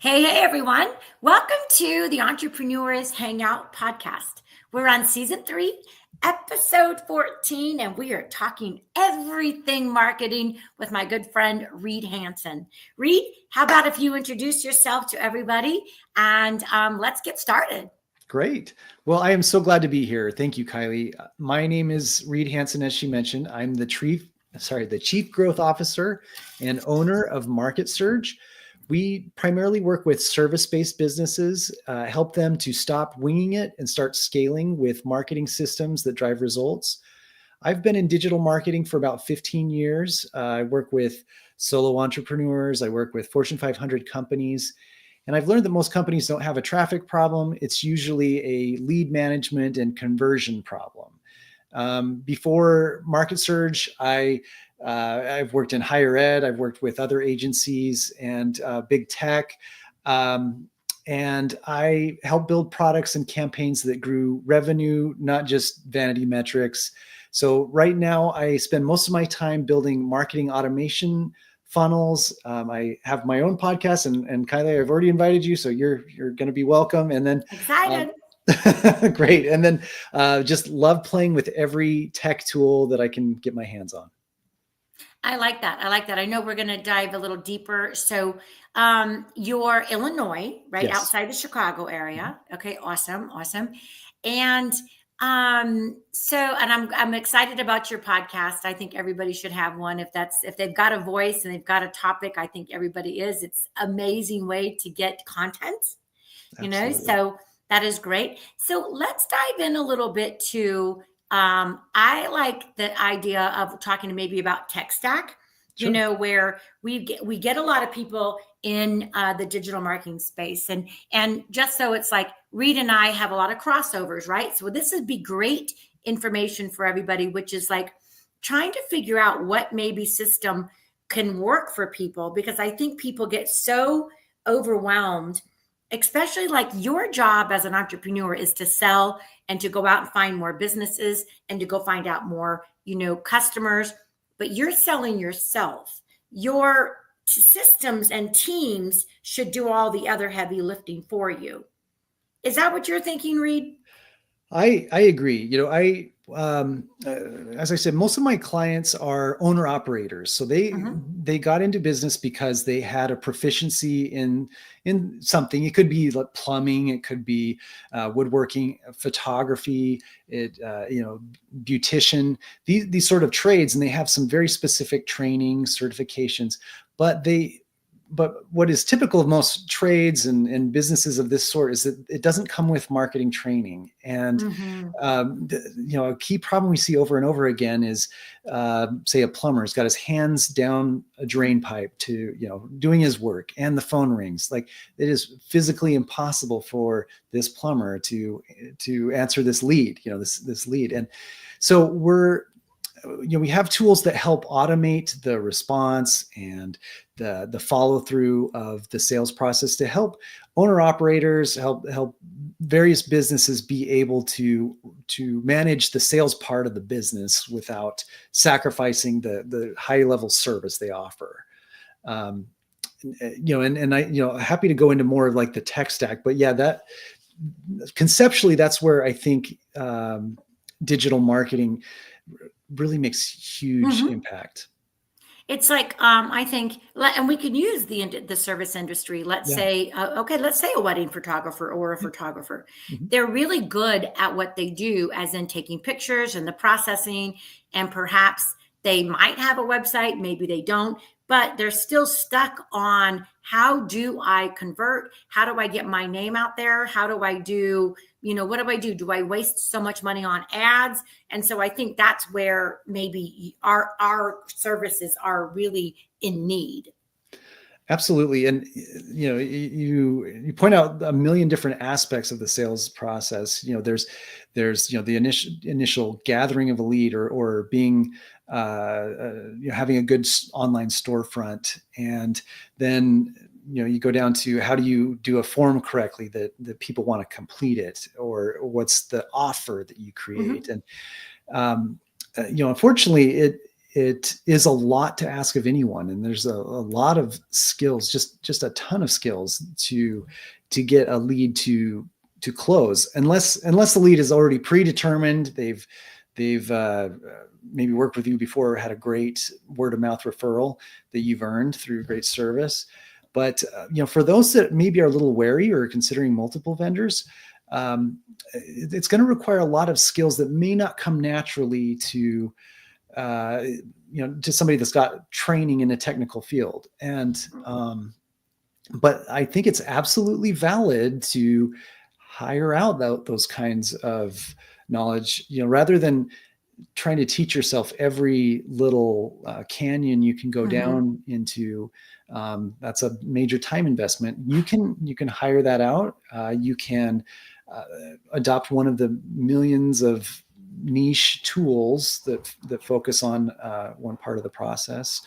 Hey, everyone. Welcome to the Entrepreneurs Hangout podcast. We're on season 3, episode 14, and we are talking everything marketing with my good friend, Reed Hansen. Reed, how about if you introduce yourself to everybody and let's get started. Great. Well, I am so glad to be here. Thank you, Kiley. My name is Reed Hansen, as she mentioned. I'm the Chief Growth Officer and owner of Market Surge. We primarily work with service-based businesses, help them to stop winging it and start scaling with marketing systems that drive results. I've been in digital marketing for about 15 years. I work with solo entrepreneurs. I work with Fortune 500 companies. And I've learned that most companies don't have a traffic problem. It's usually a lead management and conversion problem. Before Market Surge, I've worked in higher ed. I've worked with other agencies and big tech. And I helped build products and campaigns that grew revenue, not just vanity metrics. So right now, I spend most of my time building marketing automation funnels. I have my own podcast, and Kiley, I've already invited you, so you're going to be welcome. And then Excited. great. And then just love playing with every tech tool that I can get my hands on. I like that. I know we're going to dive a little deeper. So you're Illinois, right? Yes. Outside the Chicago area. Okay, awesome. And I'm excited about your podcast. I think everybody should have one. If they've got a voice and they've got a topic, I think everybody is. It's an amazing way to get content, Absolutely. So that is great. So let's dive in a little bit to I like the idea of talking maybe about tech stack, Sure. where we get a lot of people in the digital marketing space. And just so it's like Reed and I have a lot of crossovers, right? So this would be great information for everybody, which is like trying to figure out what maybe system can work for people, because I think people get so overwhelmed, especially like your job as an entrepreneur is to sell and to go out and find more businesses and to go find out more, customers, but you're selling yourself. Your systems and teams should do all the other heavy lifting for you. Is that what you're thinking, Reed? I agree. As I said, most of my clients are owner operators. So they got into business because they had a proficiency in something. It could be like plumbing, it could be woodworking, photography, beautician, these sort of trades, and they have some very specific training certifications. But what is typical of most trades and businesses of this sort is that it doesn't come with marketing training. And a key problem we see over and over again is, say, a plumber's got his hands down a drain pipe to doing his work, and the phone rings. Like, it is physically impossible for this plumber to answer this lead. This lead, and so we have tools that help automate the response and the follow through of the sales process to help owner operators, help various businesses be able to manage the sales part of the business without sacrificing the high level service they offer. And I happy to go into more of like the tech stack, but yeah, that conceptually, that's where I think digital marketing really makes huge impact. It's like, I think, and we can use the service industry. Let's say a wedding photographer or a photographer. They're really good at what they do, as in taking pictures and the processing, and perhaps they might have a website, maybe they don't, but they're still stuck on, how do I convert? How do I get my name out there? How do I do, what do I do? Do I waste so much money on ads? And so I think that's where maybe our services are really in need. Absolutely. And, you point out a million different aspects of the sales process. There's the initial gathering of a lead, or being, having a good online storefront. And then, you go down to, how do you do a form correctly that people want to complete it, or what's the offer that you create? And, unfortunately, it is a lot to ask of anyone, and there's a lot of skills, just a ton of skills to get a lead to close, unless the lead is already predetermined. They've maybe worked with you before, or had a great word of mouth referral that you've earned through great service. But for those that maybe are a little wary or considering multiple vendors, it's going to require a lot of skills that may not come naturally to somebody that's got training in a technical field. And but I think it's absolutely valid to hire out those kinds of knowledge, rather than trying to teach yourself every little canyon you can go down into. That's a major time investment. You can hire that out. You can adopt one of the millions of niche tools that focus on one part of the process,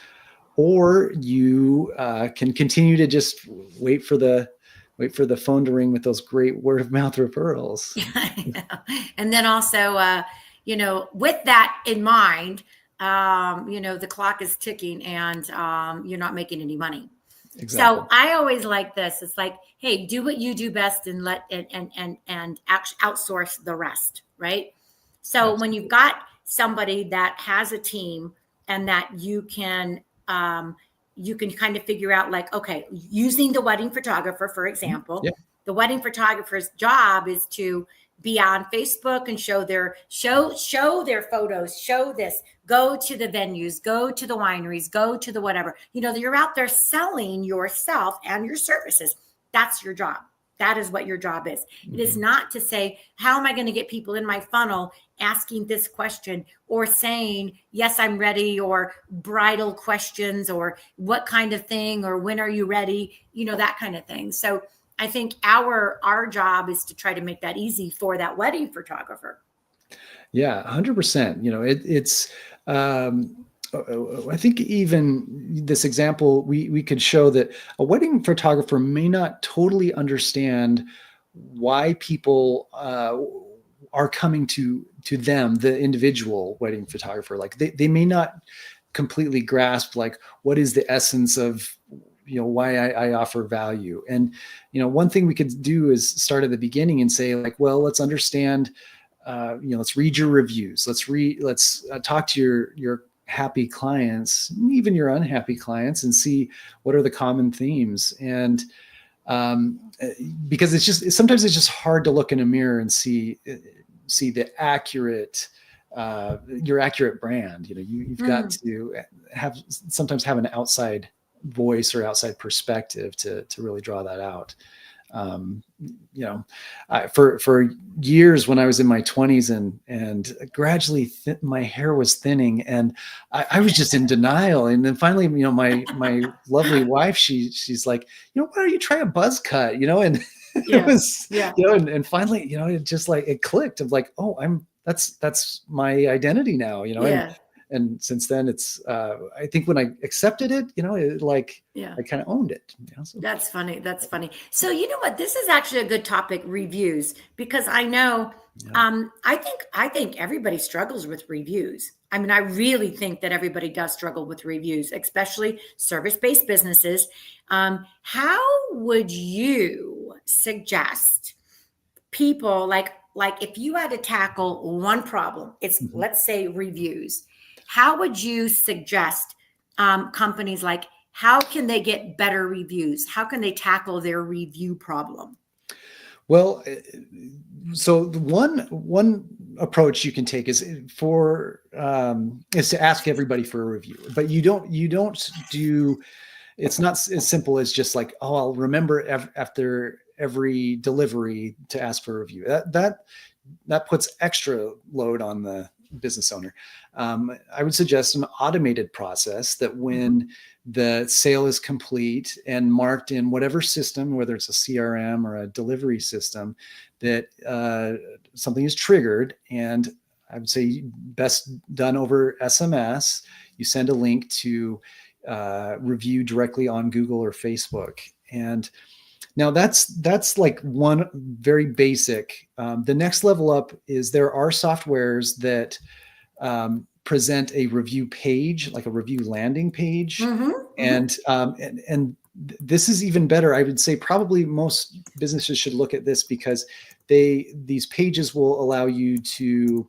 or you can continue to just wait for the phone to ring with those great word of mouth referrals. And then also, with that in mind, the clock is ticking, and you're not making any money. Exactly. So I always like this. It's like, hey, do what you do best and outsource the rest, right? So Absolutely. When you've got somebody that has a team and that you can kind of figure out, like, okay, using the wedding photographer, for example, the wedding photographer's job is to be on Facebook and show their photos, show this, go to the venues, go to the wineries, go to the whatever. You're out there selling yourself and your services. That's your job. That is what your job is. It is not to say, how am I going to get people in my funnel asking this question, or saying, yes, I'm ready, or bridal questions, or what kind of thing, or when are you ready? That kind of thing. So I think our job is to try to make that easy for that wedding photographer. Yeah, 100%. It's I think even this example, we could show that a wedding photographer may not totally understand why people are coming to them, the individual wedding photographer. Like they may not completely grasp, like, what is the essence of why I offer value. And one thing we could do is start at the beginning and say, like, well, let's understand, let's read your reviews, let's talk to your happy clients, even your unhappy clients, and see what are the common themes. And because sometimes it's just hard to look in a mirror and see the accurate, your accurate brand. You've got to sometimes have an outside voice or outside perspective to really draw that out. For years when I was in my 20s and gradually my hair was thinning, and I was just in denial. And then finally, my lovely wife, she's like, why don't you try a buzz cut? And it was, and finally, it just like, it clicked of like, oh, that's my identity now, and since then it's, I think when I accepted it, I kind of owned it. So. That's funny. So you know what, this is actually a good topic, reviews, because I know, I think everybody struggles with reviews. I mean, I really think that everybody does struggle with reviews, especially service-based businesses. How would you suggest people, like if you had to tackle one problem, it's let's say reviews, how would you suggest companies, like, how can they get better reviews? How can they tackle their review problem? Well, so the one approach you can take is to ask everybody for a review, but you don't do. It's not as simple as just like, oh, I'll remember after every delivery to ask for a review. That puts extra load on the business owner. I would suggest an automated process that when the sale is complete and marked in whatever system, whether it's a CRM or a delivery system, that something is triggered. And I would say best done over SMS. You send a link to review directly on Google or Facebook. And now that's like one very basic. The next level up is there are softwares that present a review page, like a review landing page. Mm-hmm, And this is even better. I would say probably most businesses should look at this, because these pages will allow you to,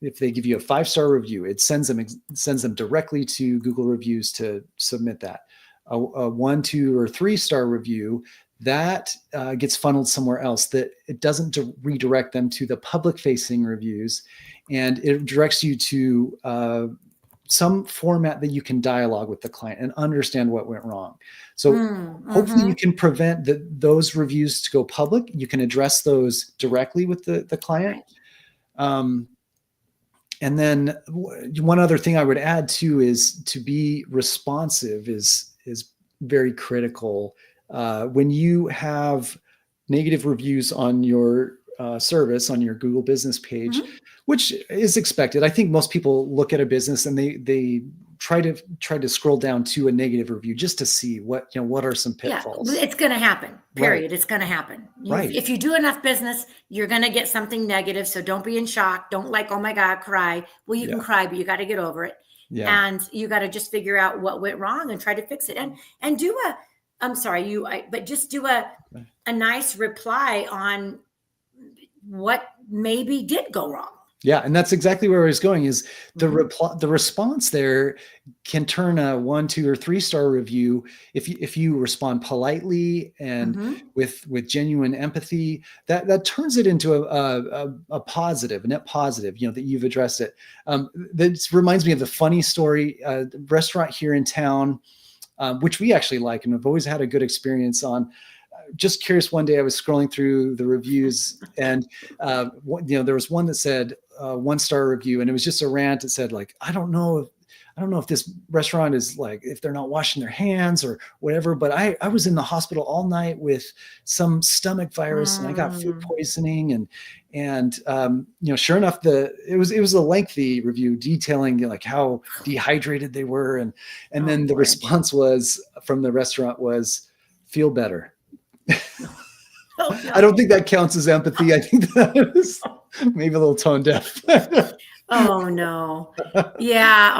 if they give you a 5-star review, it sends them directly to Google Reviews to submit that. A 1, 2, or 3-star review, that gets funneled somewhere else, that it doesn't redirect them to the public facing reviews, and it directs you to some format that you can dialogue with the client and understand what went wrong. So hopefully you can prevent those reviews to go public. You can address those directly with the client. right. And then one other thing I would add too is to be responsive is very critical. When you have negative reviews on your service, on your Google business page, which is expected. I think most people look at a business and they try to scroll down to a negative review just to see what are some pitfalls. Yeah, it's going to happen. Period. Right. It's going to happen. Right. If you do enough business, you're going to get something negative. So don't be in shock. Don't oh my God, cry. Well, you can cry, but you got to get over it. Yeah. And you got to just figure out what went wrong and try to fix it. And do just do a nice reply on what maybe did go wrong. Yeah, and that's exactly where I was going. Is the response there can turn a 1, 2, or 3-star review if you respond politely and with genuine empathy. That turns it into a positive, a net positive. That you've addressed it. That reminds me of the funny story. Restaurant here in town, which we actually like and have always had a good experience on. Just curious, one day I was scrolling through the reviews, and there was one that said 1-star review, and it was just a rant. It said, like, I don't know if this restaurant is, like, if they're not washing their hands or whatever, but I was in the hospital all night with some stomach virus and I got food poisoning, and sure enough, it was a lengthy review detailing like how dehydrated they were, and then the response from the restaurant was, feel better. Oh, no. I don't think that counts as empathy. I think that is maybe a little tone deaf. Oh no. Yeah.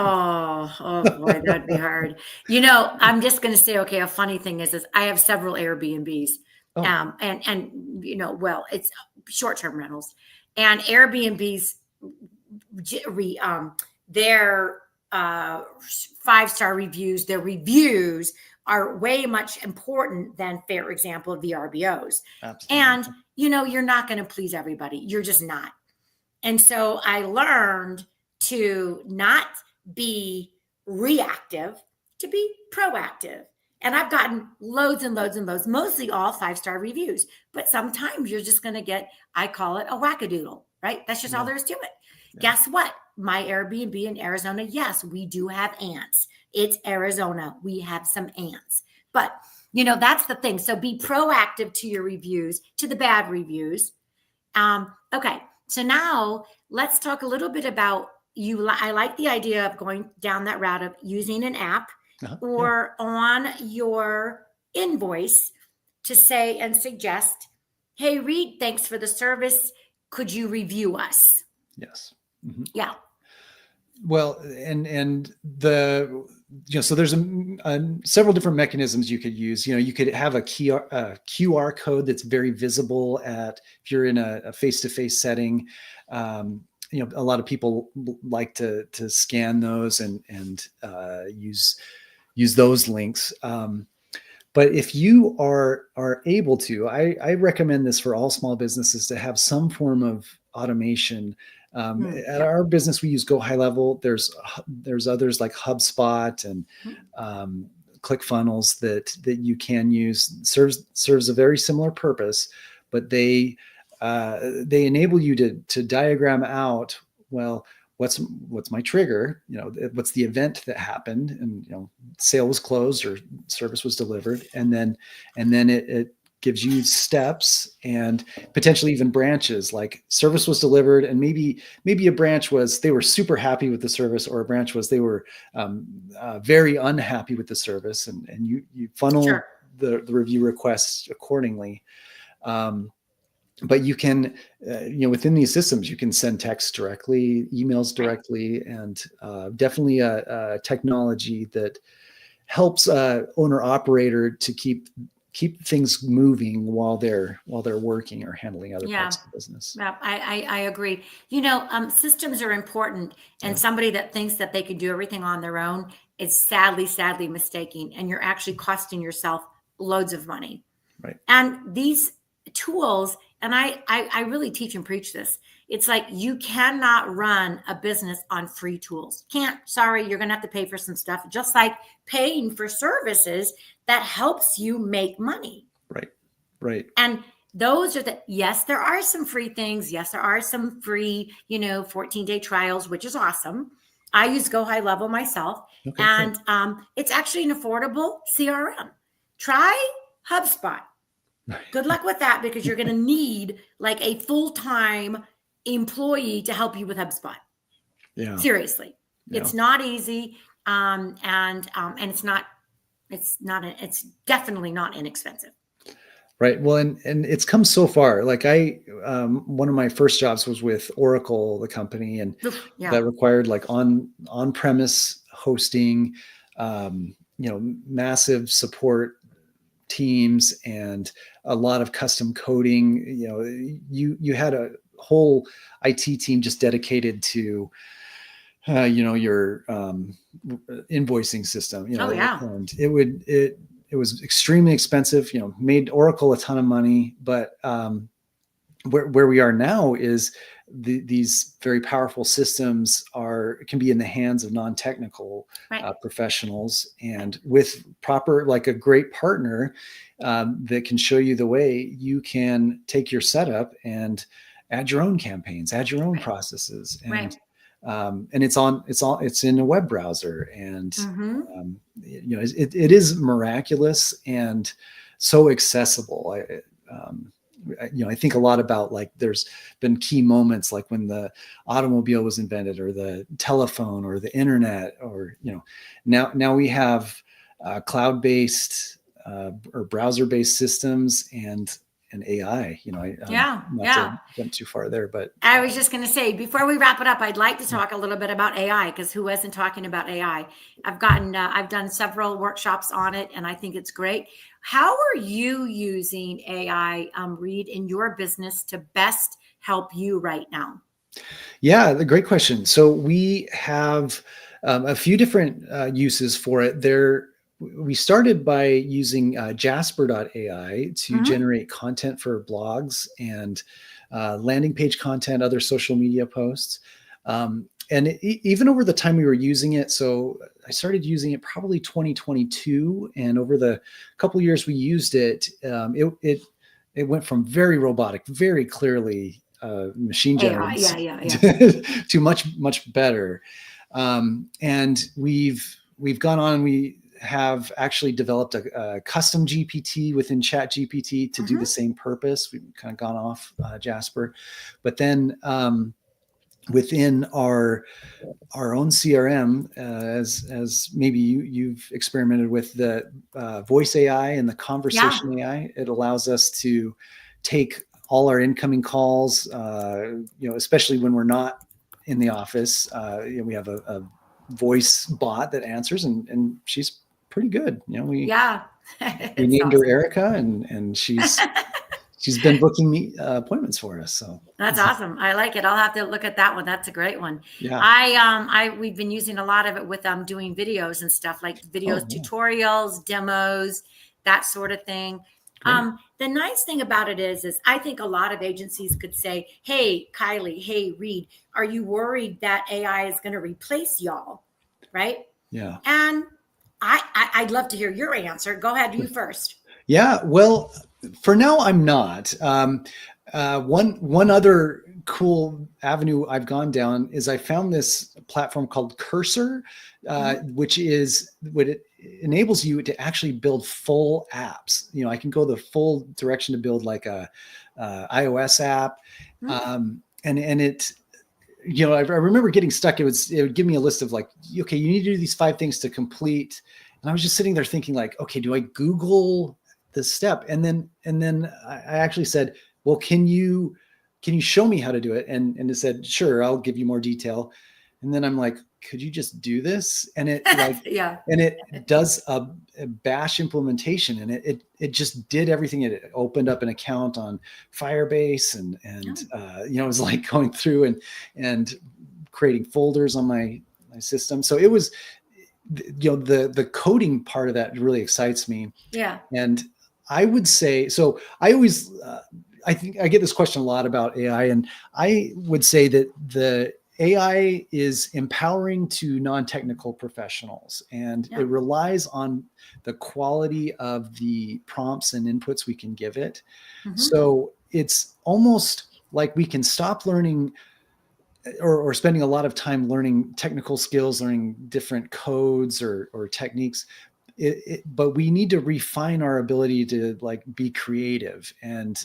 Oh boy, that'd be hard. I'm just going to say, okay, a funny thing is I have several Airbnbs, and it's short-term rentals, and Airbnbs, their 5-star reviews, their reviews are way much important than, for example, VRBOs. Absolutely. And, you're not going to please everybody. You're just not. And so I learned to not be reactive, to be proactive. And I've gotten loads and loads and loads, mostly all 5-star reviews. But sometimes you're just going to get, I call it a wackadoodle, right? That's just all there is to it. Yeah. Guess what? My Airbnb in Arizona, yes, we do have ants. It's Arizona. We have some ants. But, that's the thing. So be proactive to your reviews, to the bad reviews. Okay. So now let's talk a little bit about I like the idea of going down that route of using an app or on your invoice to say and suggest, hey, Reed, thanks for the service. Could you review us? Yes. Yeah. Well, and so there's several different mechanisms you could use. You could have a QR code that's very visible if you're in a face-to-face setting. A lot of people like to scan those and use those links. But if you are able to, I recommend this for all small businesses, to have some form of automation. At our business, we use Go High Level. There's others like HubSpot and ClickFunnels that you can use. Serves a very similar purpose, but they enable you to diagram out, well, what's my trigger? What's the event that happened, and sale was closed or service was delivered, and then it gives you steps and potentially even branches, like service was delivered, and maybe a branch was they were super happy with the service, or a branch was they were very unhappy with the service, and you funnel the review requests accordingly. but you can, within these systems, you can send texts directly, emails directly, and definitely a technology that helps owner operator to keep things moving while they're working or handling other parts of the business. Yeah, I agree. Systems are important, and somebody that thinks that they can do everything on their own is sadly mistaken, and you're actually costing yourself loads of money. Right. And these tools, and I really teach and preach this. It's like you cannot run a business on free tools. Can't. Sorry, you're going to have to pay for some stuff, just like paying for services that helps you make money. Right. And those are yes, there are some free things. Yes, there are some free, 14-day trials, which is awesome. I use Go High Level myself. Okay, and it's actually an affordable CRM. Try HubSpot. Good luck with that, because you're going to need like a full-time employee to help you with HubSpot. Yeah. Seriously. Yeah. It's not easy. And it's definitely not inexpensive. Right. Well, and it's come so far. Like one of my first jobs was with Oracle, the company, and that required like on-premise hosting, massive support teams, and a lot of custom coding. You had a whole IT team just dedicated to, your invoicing system. And it was extremely expensive. Made Oracle a ton of money, but where we are now is these very powerful systems can be in the hands of non-technical professionals, and with proper, like a great partner that can show you the way, you can take your setup and add your own campaigns, add your own processes, and it's in a web browser, and it is miraculous and so accessible. I think a lot about, like, there's been key moments like when the automobile was invented, or the telephone, or the internet, or now we have cloud-based or browser-based systems and AI. To jump too far there, but I was just going to say, before we wrap it up, I'd like to talk a little bit about AI, because who isn't talking about AI? I've done several workshops on it, and I think it's great. How are you using AI, Reed, in your business to best help you right now? Yeah, the great question. So we have a few different uses for it. We started by using Jasper.ai to generate content for blogs and landing page content, other social media posts. And even over the time we were using it, so I started using it probably 2022, and over the couple of years we used it, it went from very robotic, very clearly machine generated, to much better. And we've gone on. We have actually developed a custom GPT within Chat GPT to do the same purpose. We've kind of gone off Jasper, but then within our own CRM, as maybe you've experimented with the voice AI and the conversation AI, it allows us to take all our incoming calls, especially when we're not in the office. We have a voice bot that answers, and she's pretty good. We named her Erica, and she's been booking me appointments for us. So that's awesome. I like it. I'll have to look at that one. That's a great one. Yeah. We've been using a lot of it with doing videos and stuff, like videos, tutorials, demos, that sort of thing. The nice thing about it is I think a lot of agencies could say, hey, Kiley, hey, Reed, are you worried that AI is going to replace y'all? Right? Yeah. And I'd love to hear your answer. Go ahead, you first. Yeah, well, for now, I'm not. One other cool avenue I've gone down is I found this platform called Cursor, which is what it enables you to actually build full apps. I can go the full direction to build like a iOS app, and it. I remember getting stuck. It would give me a list of like, okay, you need to do these 5 things to complete. And I was just sitting there thinking like, okay, do I Google this step? And then I actually said, well, can you show me how to do it? And it said, sure, I'll give you more detail. And then I'm like, could you just do this? And it like, Yeah. and it does a bash implementation, and it just did everything. It opened up an account on Firebase, and you know, it was like going through and creating folders on my system. So it was, you know, the coding part of that really excites me. Yeah. And I would say, so I always, I think I get this question a lot about AI, and I would say that the AI is empowering to non-technical professionals, and it relies on the quality of the prompts and inputs we can give it. Mm-hmm. So it's almost like we can stop learning or spending a lot of time learning technical skills, learning different codes or techniques. But we need to refine our ability to like be creative and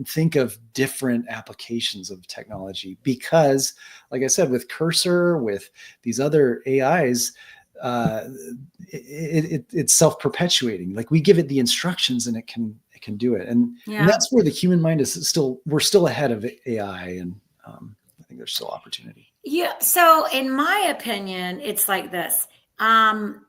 think of different applications of technology, because like I said, with Cursor, with these other AIs, it's self-perpetuating. Like we give it the instructions and it can do it. And that's where the human mind is we're still ahead of AI. And I think there's still opportunity. Yeah. So in my opinion, it's like this. I'm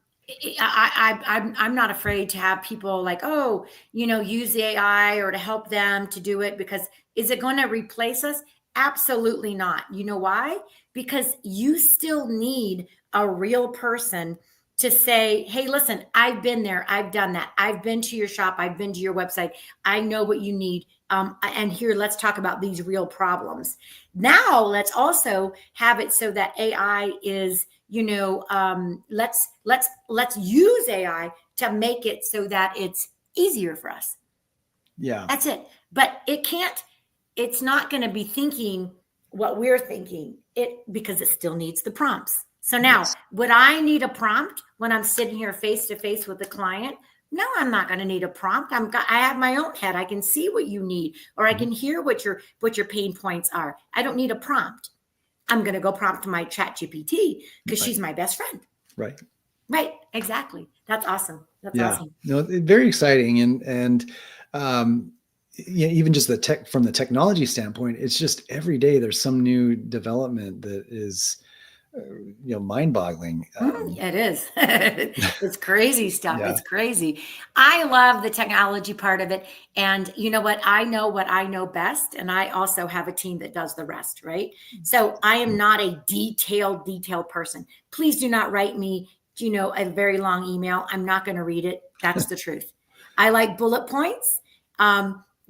not afraid to have people like, oh, you know, use the AI or to help them to do it, because is it going to replace us? Absolutely not. You know why? Because you still need a real person to say, hey, listen, I've been there. I've done that. I've been to your shop. I've been to your website. I know what you need. And here, let's talk about these real problems. Now, let's also have it so that AI is, you know, let's use AI to make it so that it's easier for us. Yeah, that's it. But it's not going to be thinking what we're thinking, because it still needs the prompts. So now, would I need a prompt when I'm sitting here face to face with a client? No, I'm not going to need a prompt. I have my own head. I can see what you need, or I can hear what your pain points are. I don't need a prompt. I'm going to go prompt my ChatGPT because she's my best friend. Right. Exactly. That's awesome. That's awesome. No, very exciting. And even just from the technology standpoint, it's just every day there's some new development that is, you know, mind-boggling. It is. It's crazy stuff. It's crazy. I love the technology part of it. And you know what? I know best. And I also have a team that does the rest, right? So I am not a detailed person. Please do not write me, you know, a very long email. I'm not going to read it. That's the truth. I like bullet points.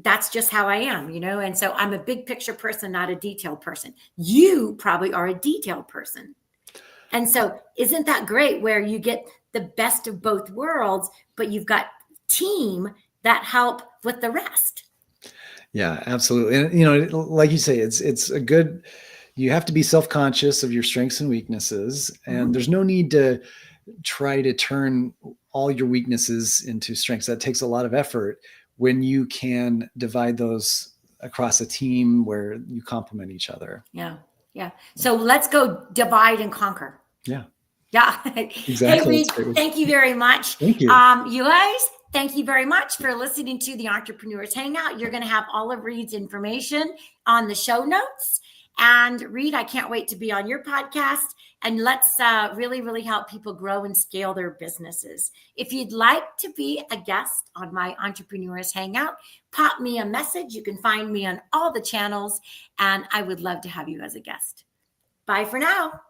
That's just how I am, you know? And so I'm a big picture person, not a detailed person. You probably are a detailed person. And so isn't that great where you get the best of both worlds, but you've got team that help with the rest? Yeah, absolutely. And, you know, like you say, it's a good, you have to be self-conscious of your strengths and weaknesses, and there's no need to try to turn all your weaknesses into strengths. That takes a lot of effort when you can divide those across a team where you complement each other. Yeah. So let's go divide and conquer. Yeah. Exactly. Hey, Reed, thank you very much. Thank you. You guys, thank you very much for listening to the Entrepreneurs Hangout. You're going to have all of Reed's information on the show notes. And Reed, I can't wait to be on your podcast. And let's really, really help people grow and scale their businesses. If you'd like to be a guest on my Entrepreneurs Hangout, pop me a message. You can find me on all the channels, and I would love to have you as a guest. Bye for now.